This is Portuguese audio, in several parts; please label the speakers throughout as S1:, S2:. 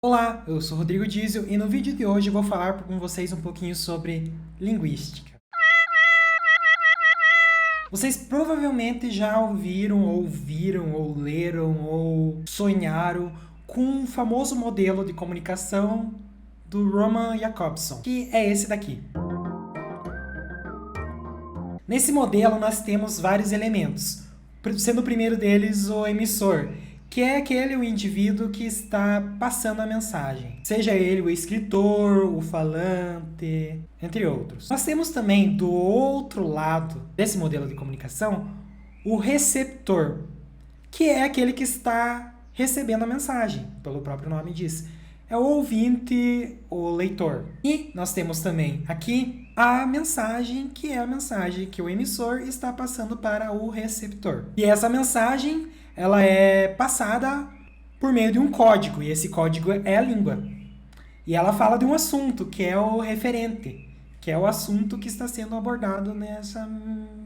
S1: Olá, eu sou Rodrigo Diesel e no vídeo de hoje eu vou falar com vocês um pouquinho sobre linguística. Vocês provavelmente já ouviram, ou viram, ou leram, ou sonharam com o famoso modelo de comunicação do Roman Jakobson, que é esse daqui. Nesse modelo nós temos vários elementos, sendo o primeiro deles o emissor, que é o indivíduo que está passando a mensagem. Seja ele o escritor, o falante, entre outros. Nós temos também, do outro lado desse modelo de comunicação, o receptor, que é aquele que está recebendo a mensagem, pelo próprio nome diz. É o ouvinte, o leitor. E nós temos também aqui a mensagem, que é a mensagem que o emissor está passando para o receptor. E essa mensagem ela é passada por meio de um código, e esse código é a língua. E ela fala de um assunto, que é o referente, que é o assunto que está sendo abordado nessa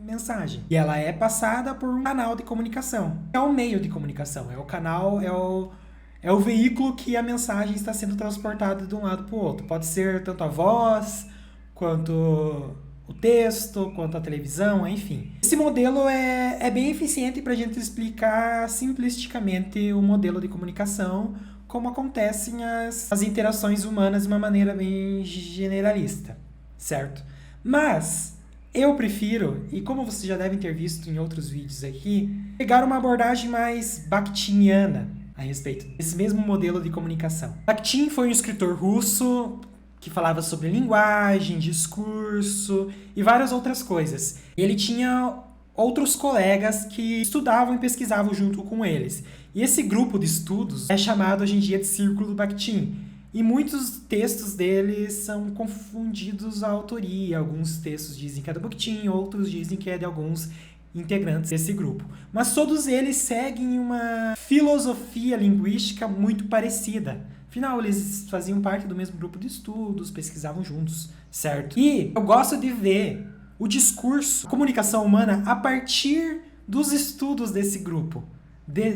S1: mensagem. E ela é passada por um canal de comunicação. É o meio de comunicação, é o canal, é o veículo que a mensagem está sendo transportada de um lado para o outro. Pode ser tanto a voz, quanto o texto, quanto a televisão, enfim. Esse modelo é bem eficiente para a gente explicar simplisticamente o modelo de comunicação, como acontecem as interações humanas de uma maneira bem generalista, certo? Mas eu prefiro, e como vocês já devem ter visto em outros vídeos aqui, pegar uma abordagem mais bakhtiniana a respeito desse mesmo modelo de comunicação. Bakhtin foi um escritor russo que falava sobre linguagem, discurso e várias outras coisas. Ele tinha outros colegas que estudavam e pesquisavam junto com eles. E esse grupo de estudos é chamado hoje em dia de Círculo do Bakhtin. E muitos textos dele são confundidos à autoria. Alguns textos dizem que é do Bakhtin, outros dizem que é de alguns integrantes desse grupo. Mas todos eles seguem uma filosofia linguística muito parecida. Afinal, eles faziam parte do mesmo grupo de estudos, pesquisavam juntos, certo? E eu gosto de ver o discurso, a comunicação humana, a partir dos estudos desse grupo,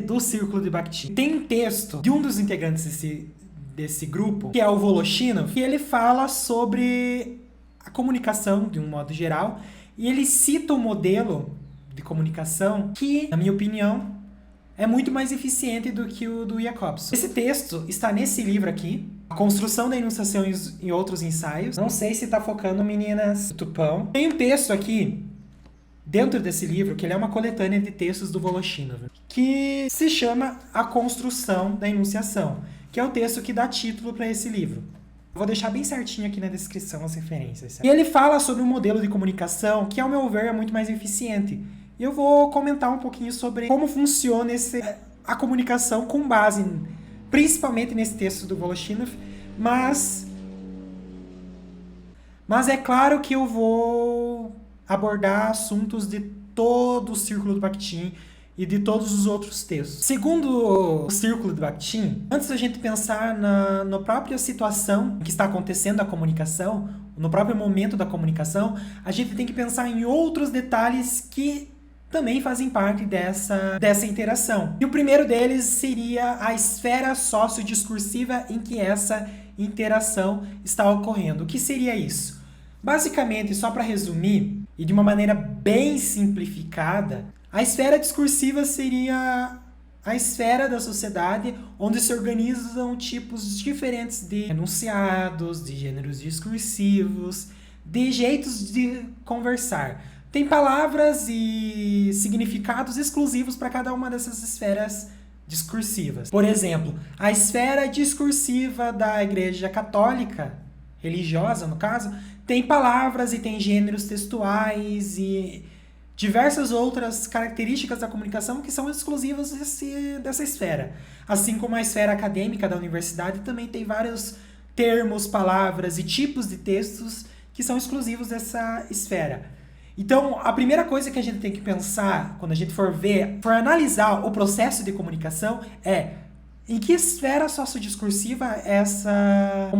S1: do Círculo de Bakhtin. Tem um texto de um dos integrantes desse grupo, que é o Voloshinov, que ele fala sobre a comunicação de um modo geral, e ele cita um modelo de comunicação que, na minha opinião, é muito mais eficiente do que o do Jakobson. Esse texto está nesse livro aqui, A Construção da Enunciação e Outros Ensaios. Não sei se está focando meninas do Tupão. Tem um texto aqui, dentro desse livro, que ele é uma coletânea de textos do Voloshinov, que se chama A Construção da Enunciação, que é o texto que dá título para esse livro. Vou deixar bem certinho aqui na descrição as referências. Certo? E ele fala sobre um modelo de comunicação que, ao meu ver, é muito mais eficiente. E eu vou comentar um pouquinho sobre como funciona a comunicação com base, principalmente nesse texto do Voloshinov, mas é claro que eu vou abordar assuntos de todo o Círculo do Bakhtin e de todos os outros textos. Segundo o Círculo do Bakhtin, antes da gente pensar na própria situação que está acontecendo a comunicação, no próprio momento da comunicação, a gente tem que pensar em outros detalhes que também fazem parte dessa interação. E o primeiro deles seria a esfera sociodiscursiva em que essa interação está ocorrendo. O que seria isso? Basicamente, só para resumir, e de uma maneira bem simplificada, a esfera discursiva seria a esfera da sociedade onde se organizam tipos diferentes de enunciados, de gêneros discursivos, de jeitos de conversar. Tem palavras e significados exclusivos para cada uma dessas esferas discursivas. Por exemplo, a esfera discursiva da Igreja Católica, religiosa no caso, tem palavras e tem gêneros textuais e diversas outras características da comunicação que são exclusivas dessa esfera. Assim como a esfera acadêmica da universidade também tem vários termos, palavras e tipos de textos que são exclusivos dessa esfera. Então, a primeira coisa que a gente tem que pensar quando a gente for analisar o processo de comunicação é em que esfera sociodiscursiva essa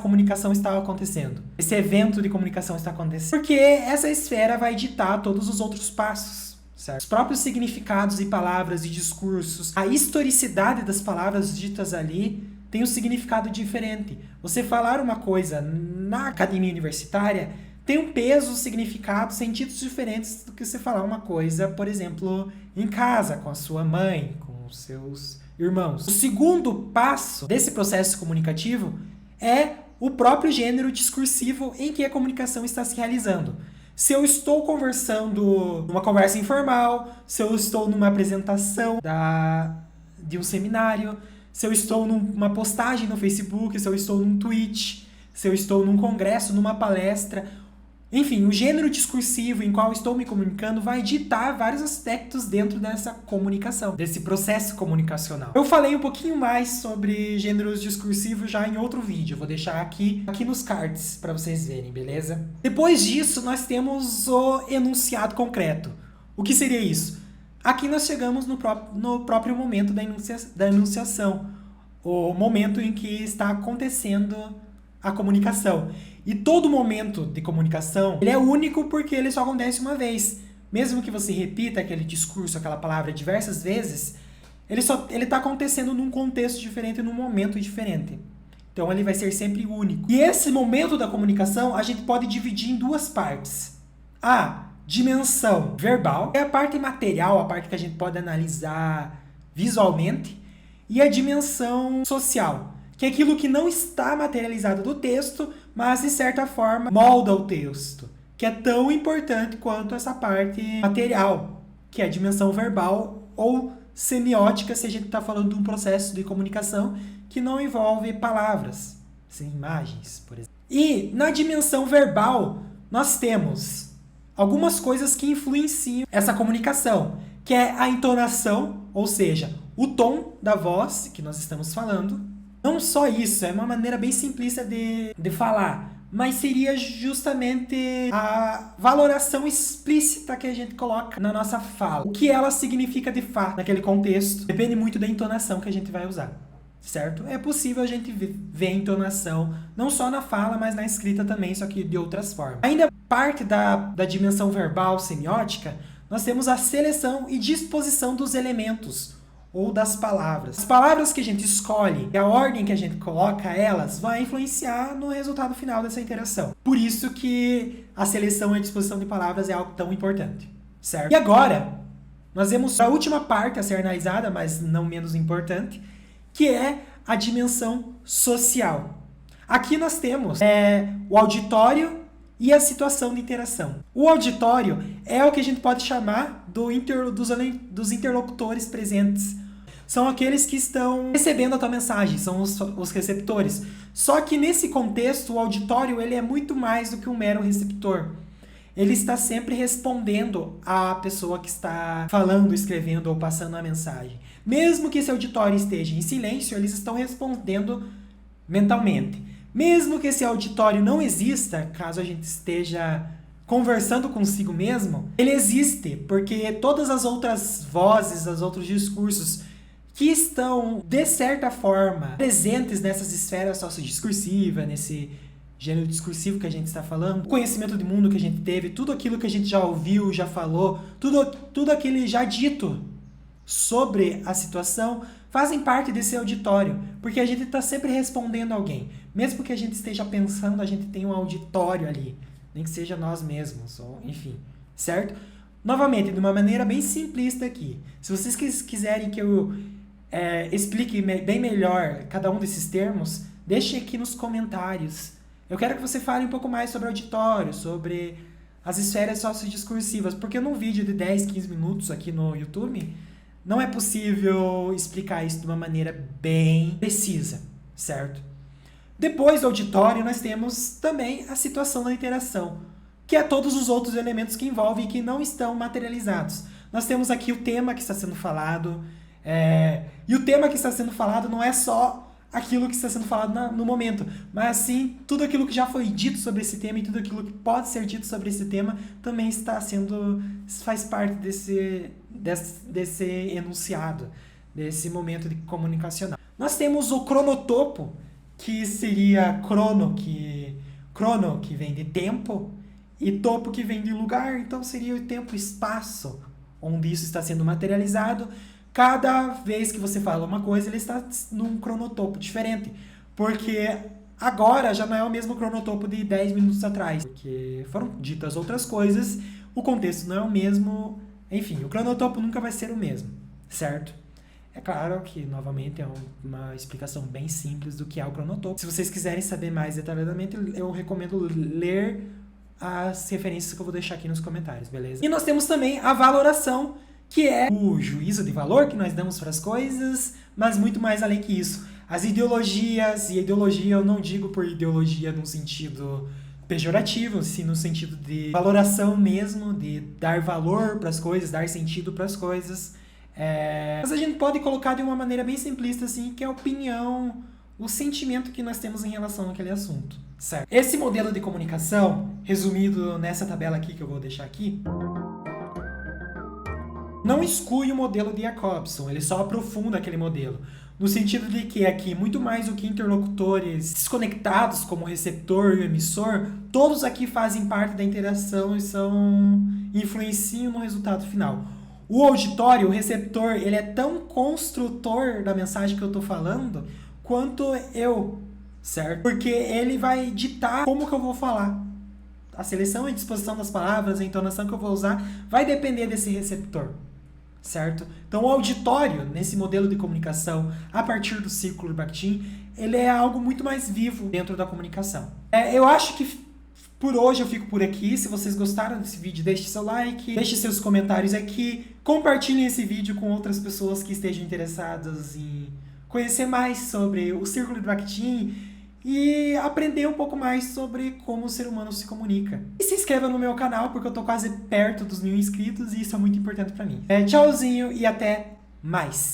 S1: comunicação está acontecendo, esse evento de comunicação está acontecendo. Porque essa esfera vai ditar todos os outros passos, certo? Os próprios significados e palavras e discursos, a historicidade das palavras ditas ali tem um significado diferente. Você falar uma coisa na academia universitária tem um peso, significado, sentidos diferentes do que você falar uma coisa, por exemplo, em casa, com a sua mãe, com os seus irmãos. O segundo passo desse processo comunicativo é o próprio gênero discursivo em que a comunicação está se realizando. Se eu estou conversando numa conversa informal, se eu estou numa apresentação de um seminário, se eu estou numa postagem no Facebook, se eu estou num tweet, se eu estou num congresso, numa palestra. Enfim, o gênero discursivo em qual estou me comunicando vai ditar vários aspectos dentro dessa comunicação, desse processo comunicacional. Eu falei um pouquinho mais sobre gêneros discursivos já em outro vídeo, eu vou deixar aqui nos cards para vocês verem, beleza? Depois disso, nós temos o enunciado concreto. O que seria isso? Aqui nós chegamos no próprio momento da enunciação, o momento em que está acontecendo a comunicação. E todo momento de comunicação, ele é único porque ele só acontece uma vez. Mesmo que você repita aquele discurso, aquela palavra diversas vezes, ele está acontecendo num contexto diferente, num momento diferente. Então ele vai ser sempre único. E esse momento da comunicação a gente pode dividir em duas partes. A dimensão verbal, é a parte material, a parte que a gente pode analisar visualmente, e a dimensão social, que é aquilo que não está materializado do texto, mas de certa forma molda o texto, que é tão importante quanto essa parte material, que é a dimensão verbal ou semiótica, se a gente está falando de um processo de comunicação que não envolve palavras, sem imagens, por exemplo. E na dimensão verbal, nós temos algumas coisas que influenciam essa comunicação, que é a entonação, ou seja, o tom da voz que nós estamos falando. Não só isso, é uma maneira bem simplista de falar, mas seria justamente a valoração explícita que a gente coloca na nossa fala. O que ela significa de fato naquele contexto depende muito da entonação que a gente vai usar, certo? É possível a gente ver a entonação não só na fala, mas na escrita também, só que de outras formas. Ainda parte da dimensão verbal semiótica, nós temos a seleção e disposição dos elementos ou das palavras. As palavras que a gente escolhe e a ordem que a gente coloca elas vai influenciar no resultado final dessa interação. Por isso que a seleção e a disposição de palavras é algo tão importante, certo? E agora, nós vemos a última parte a ser analisada, mas não menos importante, que é a dimensão social. Aqui nós temos o auditório e a situação de interação. O auditório é o que a gente pode chamar dos interlocutores presentes. São aqueles que estão recebendo a tua mensagem, são os receptores. Só que nesse contexto, o auditório ele é muito mais do que um mero receptor. Ele está sempre respondendo à pessoa que está falando, escrevendo ou passando a mensagem. Mesmo que esse auditório esteja em silêncio, eles estão respondendo mentalmente. Mesmo que esse auditório não exista, caso a gente esteja conversando consigo mesmo, ele existe, porque todas as outras vozes, os outros discursos que estão, de certa forma, presentes nessas esferas sociodiscursivas, nesse gênero discursivo que a gente está falando, o conhecimento do mundo que a gente teve, tudo aquilo que a gente já ouviu, já falou, tudo aquele já dito sobre a situação, fazem parte desse auditório, porque a gente está sempre respondendo a alguém. Mesmo que a gente esteja pensando, a gente tem um auditório ali, nem que seja nós mesmos, ou enfim, certo? Novamente, de uma maneira bem simplista aqui, se vocês quiserem que eu explique bem melhor cada um desses termos, deixem aqui nos comentários. Eu quero que você fale um pouco mais sobre auditório, sobre as esferas sociodiscursivas, porque num vídeo de 10, 15 minutos aqui no YouTube, não é possível explicar isso de uma maneira bem precisa, certo? Depois do auditório, nós temos também a situação da interação, que é todos os outros elementos que envolvem e que não estão materializados. Nós temos aqui o tema que está sendo falado, e o tema que está sendo falado não é só aquilo que está sendo falado no momento, mas sim tudo aquilo que já foi dito sobre esse tema e tudo aquilo que pode ser dito sobre esse tema também faz parte desse enunciado, desse momento de comunicacional. Nós temos o cronotopo, que seria crono, que vem de tempo, e topo, que vem de lugar, então seria o tempo e espaço, onde isso está sendo materializado. cada vez que você fala uma coisa, ele está num cronotopo diferente. Porque agora já não é o mesmo cronotopo de 10 minutos atrás. Porque foram ditas outras coisas, o contexto não é o mesmo. Enfim, o cronotopo nunca vai ser o mesmo, certo? É claro que, novamente, é uma explicação bem simples do que é o cronotopo. Se vocês quiserem saber mais detalhadamente, eu recomendo ler as referências que eu vou deixar aqui nos comentários, beleza? E nós temos também a valoração, que é o juízo de valor que nós damos para as coisas, mas muito mais além que isso. As ideologias, e ideologia eu não digo por ideologia num sentido pejorativo, sim no sentido de valoração mesmo, de dar valor para as coisas, dar sentido para as coisas. Mas a gente pode colocar de uma maneira bem simplista, assim, que é a opinião, o sentimento que nós temos em relação àquele assunto, certo? Esse modelo de comunicação, resumido nessa tabela aqui que eu vou deixar aqui, não exclui o modelo de Jacobson, ele só aprofunda aquele modelo. No sentido de que aqui, muito mais do que interlocutores desconectados, como o receptor e o emissor, todos aqui fazem parte da interação e influenciam no resultado final. O auditório, o receptor, ele é tão construtor da mensagem que eu estou falando quanto eu, certo? Porque ele vai ditar como que eu vou falar. A seleção e disposição das palavras, a entonação que eu vou usar, vai depender desse receptor, certo? Então, o auditório, nesse modelo de comunicação, a partir do círculo Bakhtin, ele é algo muito mais vivo dentro da comunicação. Eu acho que por hoje eu fico por aqui. Se vocês gostaram desse vídeo, deixe seu like, deixe seus comentários aqui, compartilhem esse vídeo com outras pessoas que estejam interessadas em conhecer mais sobre o Círculo de Bakhtin e aprender um pouco mais sobre como o ser humano se comunica. E se inscreva no meu canal, porque eu tô quase perto dos 1000 inscritos e isso é muito importante pra mim. Tchauzinho e até mais!